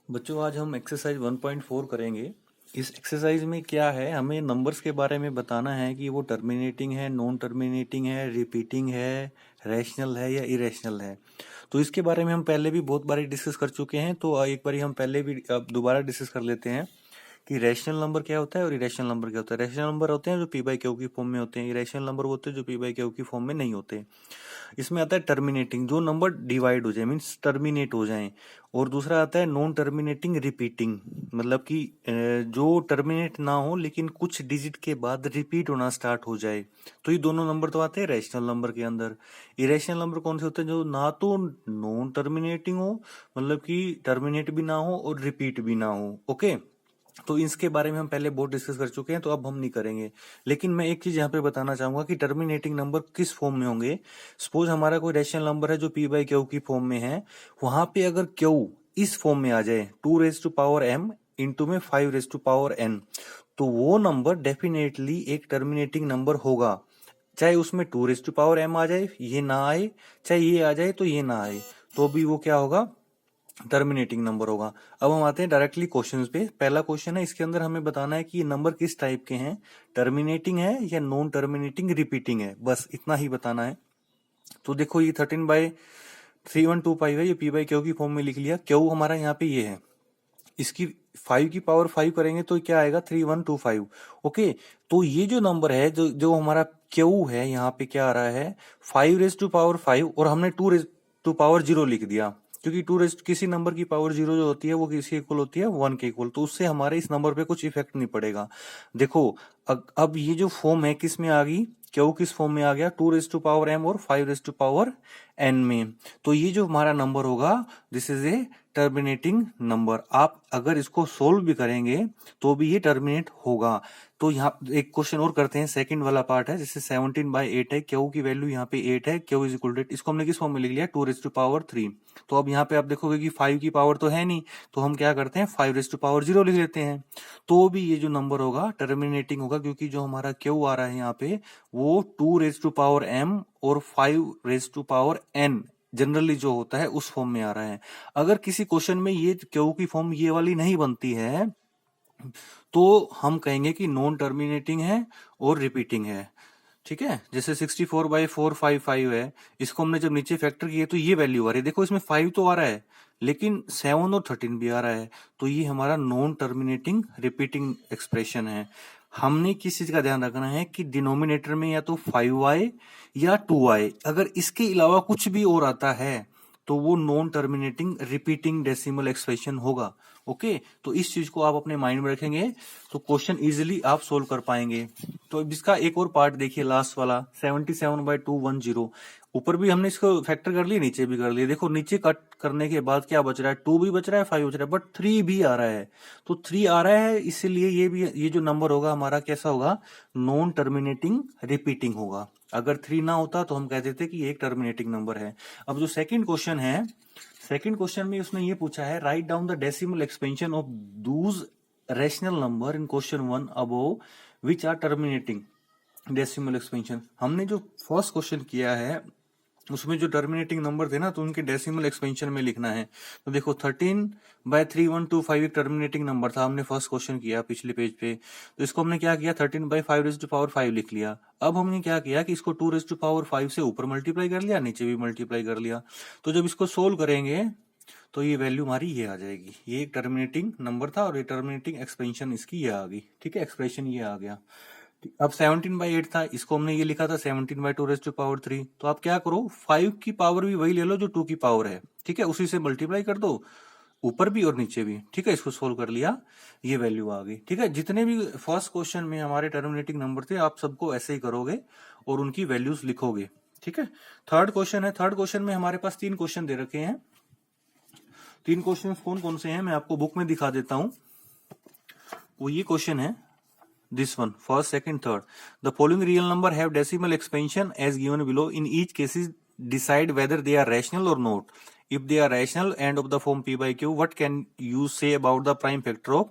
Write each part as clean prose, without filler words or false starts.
बच्चों आज हम एक्सरसाइज 1.4 करेंगे। इस एक्सरसाइज में क्या है, हमें नंबर्स के बारे में बताना है कि वो टर्मिनेटिंग है, नॉन टर्मिनेटिंग है, रिपीटिंग है, रैशनल है या इरेशनल है। तो इसके बारे में हम पहले भी बहुत बारी डिस्कस कर चुके हैं, तो एक बारी हम पहले भी अब दोबारा डिस्कस कर लेते हैं कि रैशनल नंबर क्या होता है और इरेशनल नंबर क्या होता है। रैशनल नंबर होते हैं जो पी बाई क्यू की फॉर्म में होते हैं, इरेशनल नंबर होते हैं जो पी बाई क्यू की फॉर्म में नहीं होते। इसमें आता है टर्मिनेटिंग, जो नंबर डिवाइड हो जाए मीन्स टर्मिनेट हो जाए, और दूसरा आता है नॉन टर्मिनेटिंग रिपीटिंग, मतलब कि जो टर्मिनेट ना हो लेकिन कुछ डिजिट के बाद रिपीट होना स्टार्ट हो जाए। तो ये दोनों नंबर तो आते हैं रैशनल नंबर के अंदर। इरेशनल नंबर कौन से होते हैं, जो ना तो नॉन टर्मिनेटिंग हो, मतलब कि टर्मिनेट भी ना हो और रिपीट भी ना हो। ओके, तो इसके बारे में हम पहले बहुत डिस्कस कर चुके हैं, तो अब हम नहीं करेंगे। लेकिन मैं एक चीज यहाँ पे बताना चाहूंगा कि टर्मिनेटिंग नंबर किस फॉर्म में होंगे। सपोज हमारा कोई रेशनल नंबर है जो पी बाई क्यू की फॉर्म में है, वहां पे अगर क्यू इस फॉर्म में आ जाए 2 raise to power m into में 5 रेज टू पावर n, तो वो नंबर डेफिनेटली एक टर्मिनेटिंग नंबर होगा। चाहे उसमें 2 रेज टू पावर m आ जाए, ये ना आए, चाहे ये आ जाए तो ये ना आए, तो भी वो क्या होगा, टर्मिनेटिंग नंबर होगा। अब हम आते हैं डायरेक्टली क्वेश्चंस पे। पहला क्वेश्चन है, इसके अंदर हमें बताना है कि ये नंबर किस टाइप के हैं, टर्मिनेटिंग है या नॉन टर्मिनेटिंग रिपीटिंग है, बस इतना ही बताना है। तो देखो ये 13/3125 है, ये पी बाई क्यू की फॉर्म में लिख लिया। क्यू हमारा यहाँ पे ये है, इसकी 5 की पावर 5 करेंगे तो क्या आएगा 3125। ओके, तो ये जो नंबर है, जो जो हमारा क्यू है, यहाँ पे क्या आ रहा है 5 रेज टू पावर 5, और हमने 2 रेज टू पावर 0 लिख दिया, क्योंकि किसी नंबर की पावर 0 जो होती है वो किसी इक्वल होती है 1 के इक्वल, तो उससे हमारे इस नंबर पे कुछ इफेक्ट नहीं पड़ेगा। देखो अब ये जो फॉर्म है किस में आ गई, क्यू किस फॉर्म में आ गया, 2 रेज टू पावर m और 5 रेज टू पावर n में। तो ये जो हमारा नंबर होगा, this is a terminating number. आप अगर इसको सोल्व भी करेंगे तो भी ये टर्मिनेट होगा। तो यहाँ एक क्वेश्चन और करते हैं, सेकंड वाला पार्ट है, जैसे 17/8 है, क्यू की वैल्यू यहाँ पे 8 है, क्यू इज इक्वल टू 8, इसको हमने किस फॉर्म में लिख लिया 2 रेज टू पावर 3। तो अब यहाँ पे आप देखोगे कि 5 की पावर तो है नहीं, तो हम क्या करते हैं 5 रेज टू पावर 0 लिख लेते हैं। तो भी ये जो नंबर होगा टर्मिनेटिंग होगा, क्योंकि जो हमारा क्यू आ रहा है यहाँ पे वो 2 रेज टू पावर m और 5 raise to power n generally जो होता है उस फॉर्म में आ रहा है। अगर किसी क्वेश्चन में ये क्यू की फॉर्म ये वाली नहीं बनती है, तो हम कहेंगे कि नॉन टर्मिनेटिंग है और रिपीटिंग है। ठीक है, जैसे 64/455 है, इसको हमने जब नीचे फैक्टर किए तो ये वैल्यू आ रही है, देखो इसमें 5 तो आ रहा है लेकिन 7 और 13 भी आ रहा है, तो ये हमारा नॉन टर्मिनेटिंग रिपीटिंग एक्सप्रेशन है। हमने किस चीज का ध्यान रखना है कि डिनोमिनेटर में या तो 5 आए या 2 आए, अगर इसके अलावा कुछ भी और आता है तो वो non terminating repeating decimal expression होगा। ओके, तो इस चीज को आप अपने माइंड में रखेंगे तो क्वेश्चन इजीली आप सोल्व कर पाएंगे। तो अब इसका एक और पार्ट देखिए, लास्ट वाला 77/210, ऊपर भी हमने इसको फैक्टर कर लिया, नीचे भी कर लिया। देखो नीचे कट करने के बाद क्या बच रहा है, 2 भी बच रहा है, 5 बच रहा है, बट 3 भी आ रहा है। तो 3 आ रहा है, इसीलिए ये भी, ये जो नंबर होगा हमारा कैसा होगा, नॉन टर्मिनेटिंग रिपीटिंग होगा। अगर 3 ना होता तो हम कह देते कि ये एक टर्मिनेटिंग नंबर है। अब जो सेकंड क्वेश्चन है, सेकंड क्वेश्चन में उसने ये पूछा है, write down the decimal expansion of those rational number in question 1 above which are terminating decimal expansion. हमने जो फर्स्ट क्वेश्चन किया है उसमें जो टर्मिनेटिंग नंबर थे ना, तो उनके डेसिमल एक्सपेंशन में लिखना है। तो देखो 13/3125 एक टर्मिनेटिंग नंबर था, हमने फर्स्ट क्वेश्चन किया पिछले पेज पे, तो इसको हमने क्या किया 13/5 लिख लिया। अब हमने क्या किया कि इसको 2 से ऊपर मल्टीप्लाई कर लिया, नीचे भी मल्टीप्लाई कर लिया। तो जब इसको सोल्व करेंगे तो ये वैल्यू हमारी ये आ जाएगी, ये एक टर्मिनेटिंग नंबर था और ये टर्मिनेटिंग एक्सपेंशन इसकी ये आ गई। ठीक है, एक्सप्रेशन ये आ गया। अब 17/8 था, इसको हमने ये लिखा था 17/2 तो आप क्या करो, 5 की पावर भी वही ले लो जो 2 की पावर है, ठीक है, उसी से मल्टीप्लाई कर दो, ऊपर भी और नीचे भी। ठीक है, इसको सोल्व कर लिया, ये वैल्यू आ गई। ठीक है, जितने भी फर्स्ट क्वेश्चन में हमारे टर्मिनेटिंग नंबर थे आप सबको ऐसे ही करोगे और उनकी वैल्यूज लिखोगे। ठीक है, थर्ड क्वेश्चन है, थर्ड क्वेश्चन में हमारे पास 3 क्वेश्चन दे रखे हैं। 3 क्वेश्चन कौन कौन से हैं मैं आपको बुक में दिखा देता हूं। वो ये क्वेश्चन है, this one, first, second, third. The following real number have decimal expansion as given below. In each cases, decide whether they are rational or not. If they are rational and of the form p by q, what can you say about the prime factor of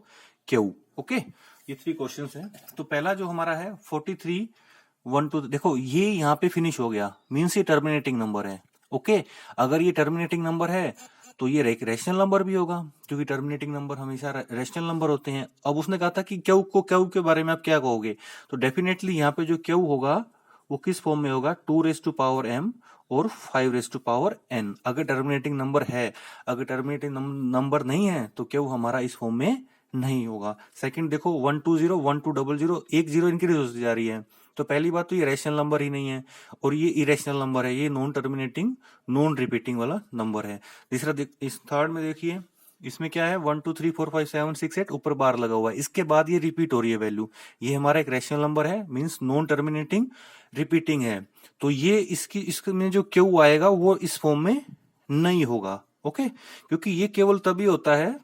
q? Okay, ये 3 questions हैं। तो पहला जो हमारा है 43/1 देखो ये यहाँ पे फिनिश हो गया, मीन्स ये टर्मिनेटिंग नंबर है। ओके, अगर ये टर्मिनेटिंग नंबर है तो ये रैशनल नंबर भी होगा, क्योंकि टर्मिनेटिंग नंबर हमेशा रैशनल नंबर होते हैं। अब उसने कहा था कि क्यू के बारे में आप क्या कहोगे, तो डेफिनेटली यहाँ पे जो क्यू होगा वो किस फॉर्म में होगा, 2m और 5n। अगर टर्मिनेटिंग नंबर है, अगर टर्मिनेटिंग नंबर नहीं है तो क्यू हमारा इस फॉर्म में नहीं होगा। सेकंड देखो 120 1200, एक जीरो इंक्रीज होती जा रही है, तो पहली बात तो ये रैशनल नंबर ही नहीं है और ये इरेशनल नंबर है, ये नॉन टर्मिनेटिंग नॉन रिपीटिंग वाला नंबर है। तीसरा इस थर्ड में देखिए, इसमें क्या है 1 2 3 4 5 7 6 8 ऊपर बार लगा हुआ है, इसके बाद ये रिपीट हो रही है वैल्यू, ये हमारा एक रैशनल नंबर है, मींस नॉन टर्मिनेटिंग रिपीटिंग है। तो ये इसमें जो क्यू आएगा वो इस फॉर्म में नहीं होगा। ओके, क्योंकि ये केवल तभी होता है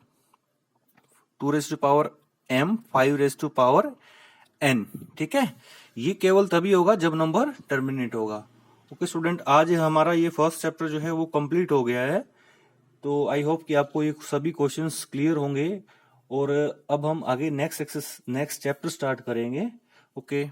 2m 5n, ठीक है, ये केवल तभी होगा जब नंबर टर्मिनेट होगा। ओके स्टूडेंट, आज हमारा ये फर्स्ट चैप्टर जो है वो कंप्लीट हो गया है। तो आई होप कि आपको ये सभी क्वेश्चंस क्लियर होंगे और अब हम आगे नेक्स्ट चैप्टर स्टार्ट करेंगे। ओके।